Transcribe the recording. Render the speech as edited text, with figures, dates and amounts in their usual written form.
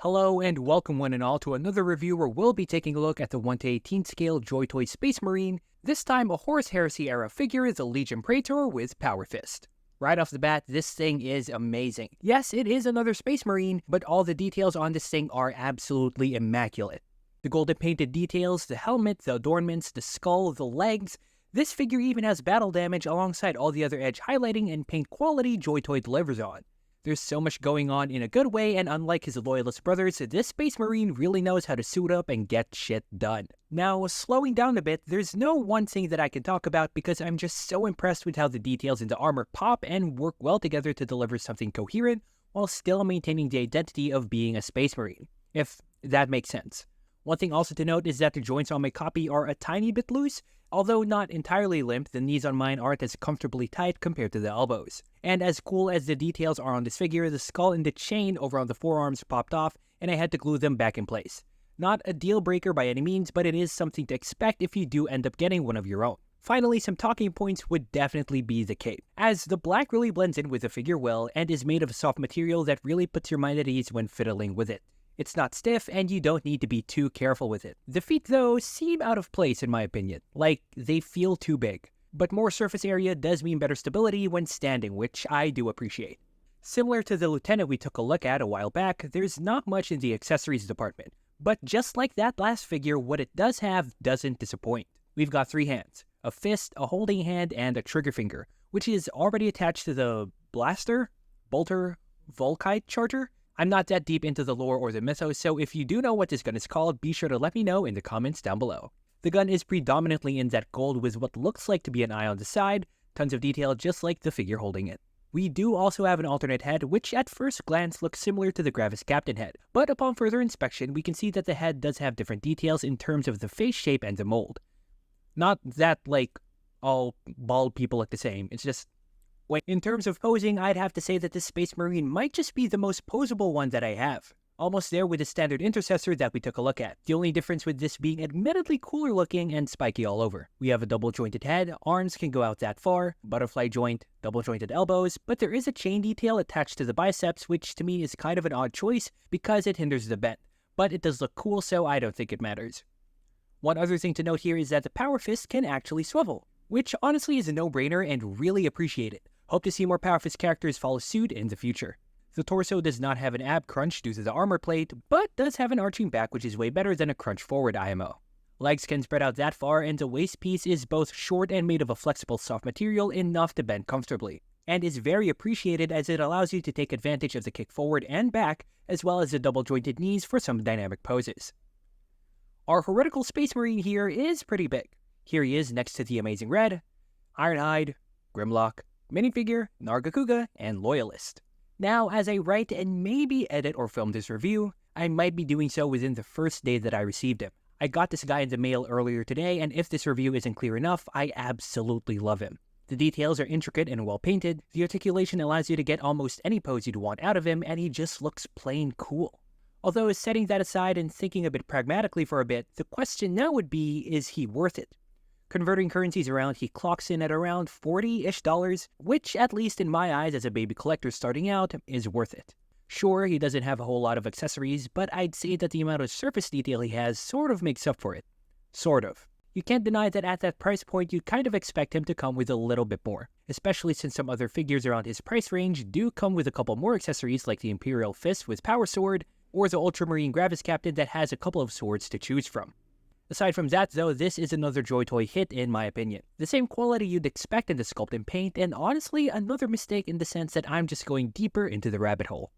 Hello and welcome one and all to another review where we'll be taking a look at the 1/18 scale Joytoy Space Marine, this time a Horus Heresy era figure, the Legion Praetor with Powerfist. Right off the bat, this thing is amazing. Yes, it is another Space Marine, but all the details on this thing are absolutely immaculate. The golden painted details, the helmet, the adornments, the skull, the legs. This figure even has battle damage alongside all the other edge highlighting and paint quality Joytoy delivers on. There's so much going on in a good way, and unlike his loyalist brothers, this Space Marine really knows how to suit up and get shit done. Now, slowing down a bit, there's no one thing that I can talk about because I'm just so impressed with how the details in the armor pop and work well together to deliver something coherent while still maintaining the identity of being a Space Marine, if that makes sense. One thing also to note is that the joints on my copy are a tiny bit loose. Although not entirely limp, the knees on mine aren't as comfortably tight compared to the elbows. And as cool as the details are on this figure, the skull and the chain over on the forearms popped off and I had to glue them back in place. Not a deal breaker by any means, but it is something to expect if you do end up getting one of your own. Finally, some talking points would definitely be the cape, as the black really blends in with the figure well and is made of a soft material that really puts your mind at ease when fiddling with it. It's not stiff, and you don't need to be too careful with it. The feet, though, seem out of place in my opinion, like they feel too big. But more surface area does mean better stability when standing, which I do appreciate. Similar to the Lieutenant we took a look at a while back, there's not much in the accessories department. But just like that last figure, what it does have doesn't disappoint. We've got 3 hands, a fist, a holding hand, and a trigger finger, which is already attached to the blaster, bolter, Volkite charger. I'm not that deep into the lore or the mythos, so if you do know what this gun is called, be sure to let me know in the comments down below. The gun is predominantly in that gold with what looks like to be an eye on the side, tons of detail just like the figure holding it. We do also have an alternate head, which at first glance looks similar to the Gravis Captain head, but upon further inspection we can see that the head does have different details in terms of the face shape and the mold. Not that, like, all bald people look the same, it's just... In terms of posing, I'd have to say that this Space Marine might just be the most posable one that I have. Almost there with the standard intercessor that we took a look at. The only difference with this being admittedly cooler looking and spiky all over. We have a double jointed head, arms can go out that far, butterfly joint, double jointed elbows, but there is a chain detail attached to the biceps which to me is kind of an odd choice because it hinders the bend. But it does look cool, so I don't think it matters. One other thing to note here is that the Powerfist can actually swivel, which honestly is a no-brainer and really appreciate it. Hope to see more Powerfist characters follow suit in the future. The torso does not have an ab crunch due to the armor plate, but does have an arching back which is way better than a crunch forward IMO. Legs can spread out that far and the waist piece is both short and made of a flexible soft material enough to bend comfortably, and is very appreciated as it allows you to take advantage of the kick forward and back as well as the double jointed knees for some dynamic poses. Our heretical Space Marine here is pretty big. Here he is next to the Amazing Red, Ironhide, Grimlock, minifigure, Nargacuga, and Loyalist. Now, as I write and maybe edit or film this review, I might be doing so within the first day that I received him. I got this guy in the mail earlier today, and if this review isn't clear enough, I absolutely love him. The details are intricate and well painted, the articulation allows you to get almost any pose you'd want out of him, and he just looks plain cool. Although setting that aside and thinking a bit pragmatically for a bit, the question now would be, is he worth it? Converting currencies around, he clocks in at around $40-ish, which, at least in my eyes as a baby collector starting out, is worth it. Sure, he doesn't have a whole lot of accessories, but I'd say that the amount of surface detail he has sort of makes up for it. Sort of. You can't deny that at that price point you kind of expect him to come with a little bit more, especially since some other figures around his price range do come with a couple more accessories like the Imperial Fist with Power Sword, or the Ultramarine Gravis Captain that has a couple of swords to choose from. Aside from that though, this is another Joytoy hit in my opinion. The same quality you'd expect in the sculpt and paint, and honestly another mistake in the sense that I'm just going deeper into the rabbit hole.